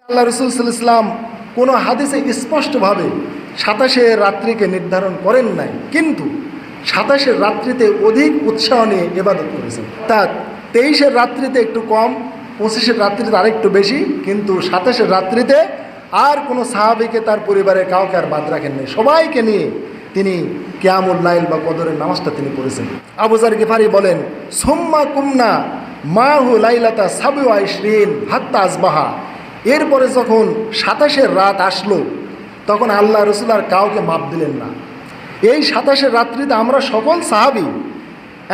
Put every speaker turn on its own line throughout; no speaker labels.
আল্লাহ রসুল সাল্লাল্লাহু আলাইহি ওয়াসাল্লাম কোনো হাদিসে স্পষ্টভাবে 27 রাত্রিকে নির্ধারণ করেন নাই, কিন্তু 27 রাত্রিতে অধিক উৎসাহ নিয়ে ইবাদত করেছেন। তা 23 রাত্রিতে একটু কম, 25 রাত্রিতে আরেকটু বেশি, কিন্তু 27 রাত্রিতে আর কোনো সাহাবীকে তার পরিবারের কাউকে আর বাদ রাখেন নাই, সবাইকে নিয়ে তিনি কিয়ামুল লাইল বা কদরের নামাজটা তিনি পড়েছেন। আবু যার গিফারি বলেন, সুম্মা কুমনা মাহু লাইলাতা সাবু আইশরিন হাত্তা আসবাহা। এরপরে যখন 27 রাত আসলো, তখন আল্লাহ রসুল আর কাউকে মাপ দিলেন না। এই 27 রাত্রিতে আমরা সকল সাহাবী,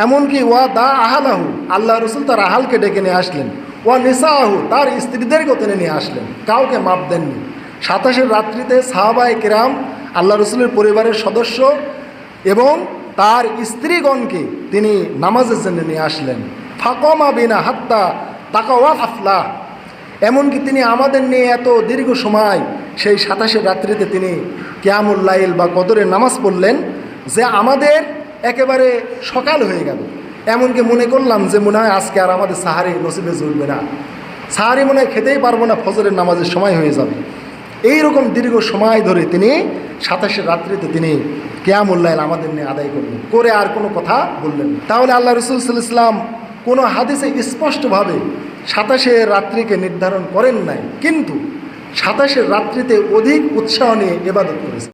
এমনকি ওয়া দা আহালাহু, আল্লাহ রসুল তার আহালকে ডেকে নিয়ে আসলেন, ওয়া নিসাহু, তার স্ত্রীদেরকেও টেনে নিয়ে আসলেন, কাউকে মাপ দেননি। 27 রাত্রিতে সাহাবায়ে কেরাম, আল্লাহ রসুলের পরিবারের সদস্য এবং তার স্ত্রীগণকে তিনি নামাজের জন্য নিয়ে আসলেন। ফাকমা বিনা হাত্তা তাকাওয়া আফলাহ, এমনকি তিনি আমাদের নিয়ে এত দীর্ঘ সময় সেই 27 রাত্রিতে তিনি কিয়ামুল লাইল বা কদরের নামাজ পড়লেন যে আমাদের একেবারে সকাল হয়ে গেল। এমনকি মনে করলাম যে মনে হয় আজকে আর আমাদের সাহারি নসিবে জুটবে না, সাহারি মনে হয় খেতেই পারবো না, ফজরের নামাজের সময় হয়ে যাবে। এইরকম দীর্ঘ সময় ধরে তিনি 27 রাত্রিতে তিনি কিয়ামুল লাইল আমাদের নিয়ে আদায় করলেন, করে আর কোনো কথা বললেন না। তাহলে আল্লাহ রসুল সাল্লাল্লাহু আলাইহি ওয়াসাল্লাম কোনো হাদিসে স্পষ্টভাবে 27 রাত্রিকে নির্ধারণ করেন নাই, কিন্তু 27 রাত্রিতে অধিক উৎসাহ নিয়ে ইবাদত করেছেন।